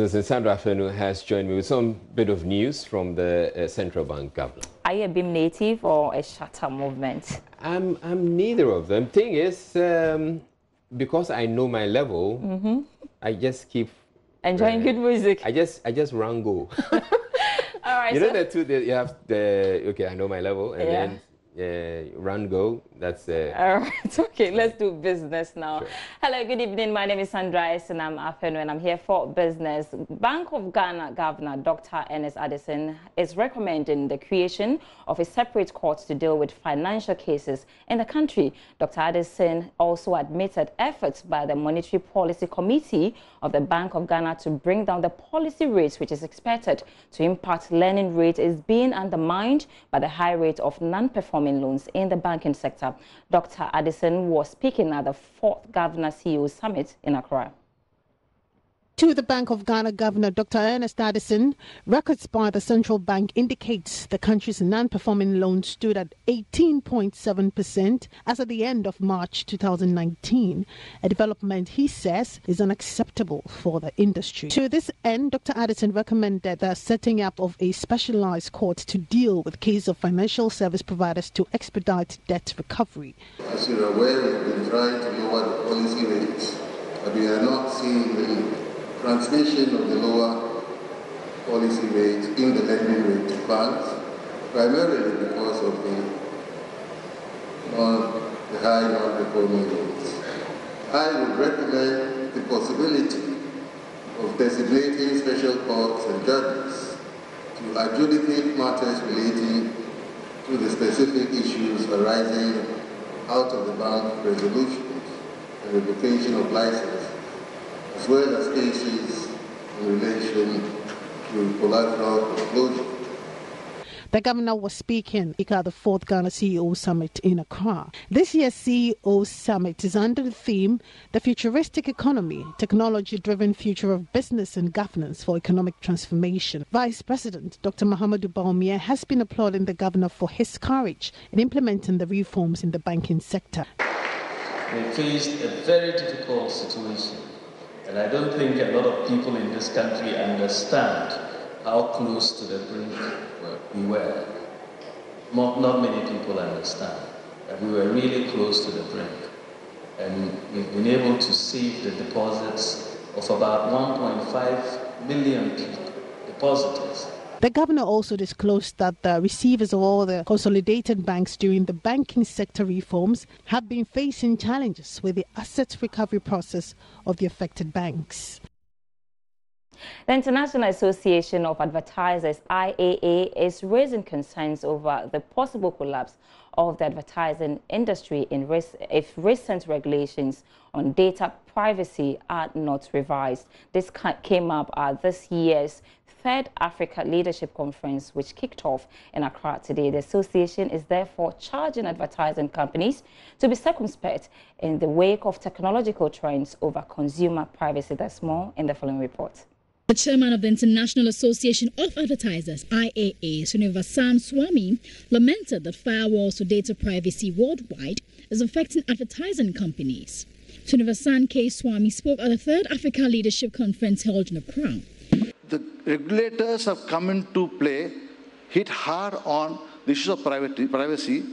Sandra Afenu has joined me with some bit of news from the central bank governor. Are you a BIM native or a Shatter movement? I'm neither of them. Thing is, because I know my level, I just keep enjoying good music. I just run go. All right. You know the two that you have the I know my level, and then run go. That's all right. Okay, let's do business now. Sure. Hello, good evening. My name is Sandra and I'm Afenu, and I'm here for business. Bank of Ghana Governor Dr. Ernest Addison is recommending the creation of a separate court to deal with financial cases in the country. Dr. Addison also admitted efforts by the Monetary Policy Committee of the Bank of Ghana to bring down the policy rates, which is expected to impact lending rate, is being undermined by the high rate of non-performing loans in the banking sector. Dr. Addison was speaking at the 4th Governor CEO Summit in Accra. To the Bank of Ghana Governor Dr. Ernest Addison, records by the central bank indicates the country's non-performing loans stood at 18.7% as at the end of March 2019, a development he says is unacceptable for the industry. To this end, Dr. Addison recommended the setting up of a specialized court to deal with cases of financial service providers to expedite debt recovery. As you're aware, we've been trying to lower the policy rates, but we are not seeing the transmission of the lower policy rate in the lending rate to banks, primarily because of the high non-performing loans. I would recommend the possibility of designating special courts and judges to adjudicate matters relating to the specific issues arising out of the bank resolutions and revocation of license, as well as cases in relation to collateral foreclosure. The governor was speaking at the 4th Ghana CEO Summit in Accra. This year's CEO Summit is under the theme, The Futuristic Economy, Technology-Driven Future of Business and Governance for Economic Transformation. Vice President Dr. Mahamudu Bawumia has been applauding the governor for his courage in implementing the reforms in the banking sector. We faced a very difficult situation. And I don't think a lot of people in this country understand how close to the brink we were. Not many people understand that we were really close to the brink. And we've been able to save the deposits of about 1.5 million people, depositors. The governor also disclosed that the receivers of all the consolidated banks during the banking sector reforms have been facing challenges with the asset recovery process of the affected banks. The International Association of Advertisers, IAA, is raising concerns over the possible collapse of the advertising industry if recent regulations on data privacy are not revised. This came up at this year's 3rd Africa Leadership Conference, which kicked off in Accra today. The association is therefore charging advertising companies to be circumspect in the wake of technological trends over consumer privacy. There's more in the following report. The chairman of the International Association of Advertisers, IAA, Srinivasan Swamy, lamented that firewalls for data privacy worldwide is affecting advertising companies. Srinivasan K. Swamy spoke at the 3rd Africa Leadership Conference held in Accra. The regulators have come into play, hit hard on the issues of privacy,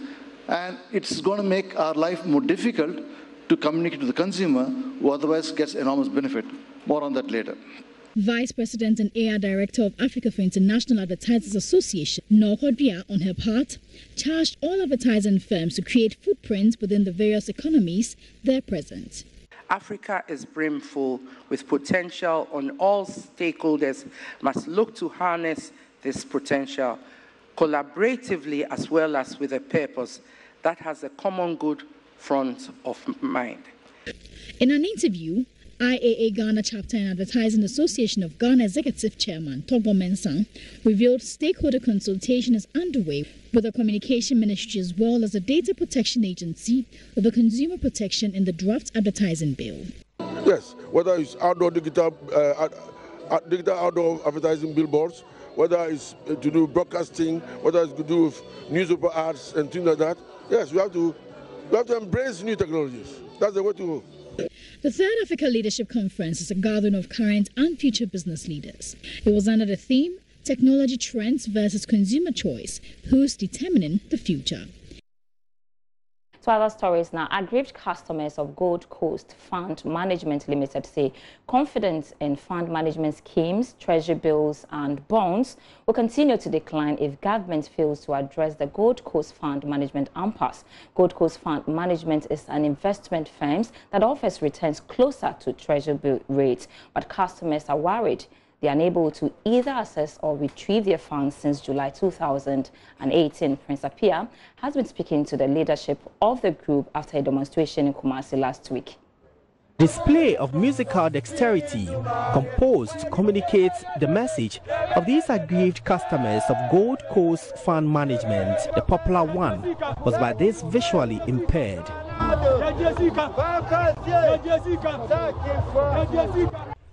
and it's going to make our life more difficult to communicate to the consumer, who otherwise gets enormous benefit. More on that later. Vice President and AR Director of Africa for International Advertisers Association, Nohodria, on her part, charged all advertising firms to create footprints within the various economies they're present. Africa is brimful with potential, and all stakeholders must look to harness this potential collaboratively as well as with a purpose that has a common good front of mind. In an interview, IAA Ghana Chapter and Advertising Association of Ghana Executive Chairman Togbo Mensah revealed stakeholder consultation is underway with the Communication Ministry as well as the Data Protection Agency over consumer protection in the draft advertising bill. Yes, whether it's outdoor digital outdoor advertising billboards, whether it's to do broadcasting, whether it's to do with newspaper ads and things like that. Yes, we have to embrace new technologies. That's the way to go. The Third Africa Leadership Conference is a gathering of current and future business leaders. It was under the theme, Technology Trends versus Consumer Choice, who's determining the future. To other stories now, aggrieved customers of Gold Coast Fund Management Limited say confidence in fund management schemes, treasury bills and bonds will continue to decline if government fails to address the Gold Coast Fund Management impasse. Gold Coast Fund Management is an investment firm that offers returns closer to treasury bill rates, but customers are worried they are unable to either access or retrieve their funds since July 2018. Prince Appiah has been speaking to the leadership of the group after a demonstration in Kumasi last week. Display of musical dexterity composed to communicate the message of these aggrieved customers of Gold Coast Fund Management. The popular one was by this visually impaired.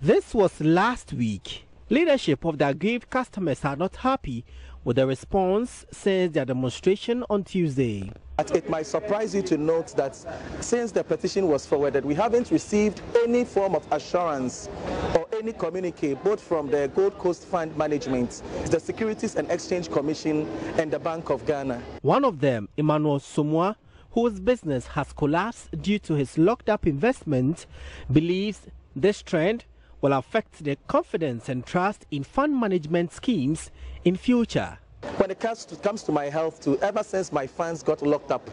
This was last week. Leadership of the aggrieved customers are not happy with the response since their demonstration on Tuesday. It might surprise you to note that since the petition was forwarded, we haven't received any form of assurance or any communique, both from the Gold Coast Fund Management, the Securities and Exchange Commission, and the Bank of Ghana. One of them, Emmanuel Somwa, whose business has collapsed due to his locked-up investment, believes this trend will affect their confidence and trust in fund management schemes in future. When it comes to my health too, ever since my funds got locked up,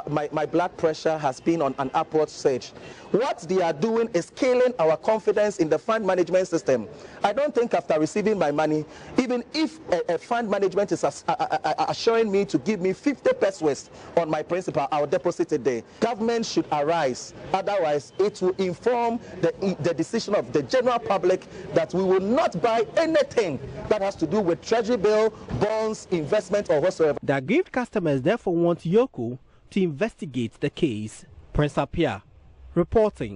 my blood pressure has been on an upward surge. What they are doing is killing our confidence in the fund management system. I don't think after receiving my money, even if a fund management is assuring me to give me 50 pesos on my principal, I'll deposit it there. Government should arise. Otherwise, it will inform the decision of the general public that we will not buy anything that has to do with treasury bill, bonds, investment or whatsoever. The aggrieved customers therefore want Yoko to investigate the case. Prince Appiah reporting.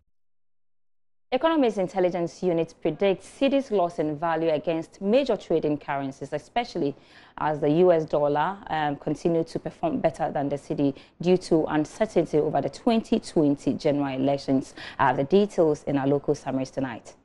Economics Intelligence Unit predicts cedi's loss in value against major trading currencies, especially as the US dollar continued to perform better than the cedi due to uncertainty over the 2020 general elections. The details in our local summaries tonight.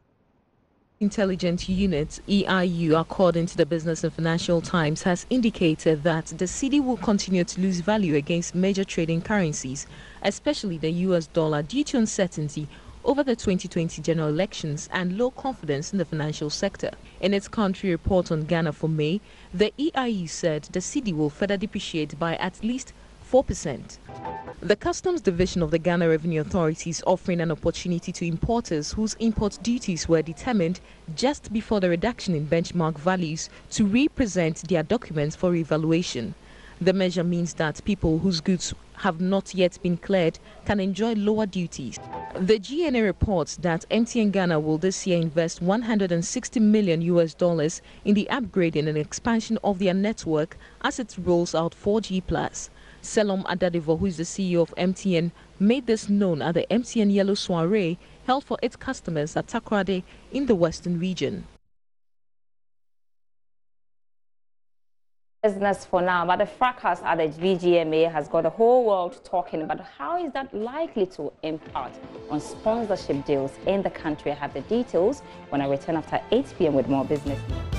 Intelligence Unit, EIU, according to the Business and Financial Times, has indicated that the cedi will continue to lose value against major trading currencies, especially the US dollar, due to uncertainty over the 2020 general elections and low confidence in the financial sector. In its country report on Ghana for May, the EIU said the cedi will further depreciate by at least 4%. The Customs Division of the Ghana Revenue Authority is offering an opportunity to importers whose import duties were determined just before the reduction in benchmark values to re-present their documents for revaluation. The measure means that people whose goods have not yet been cleared can enjoy lower duties. The GNA reports that MTN Ghana will this year invest $160 million in the upgrading and expansion of their network as it rolls out 4G+. Selom Adadivo, who is the CEO of MTN, made this known at the MTN Yellow Soiree held for its customers at Takoradi in the Western region. Business for now, but the fracas at the VGMA has got the whole world talking about how is that likely to impact on sponsorship deals in the country. I have the details when I return after 8 p.m. with more business news.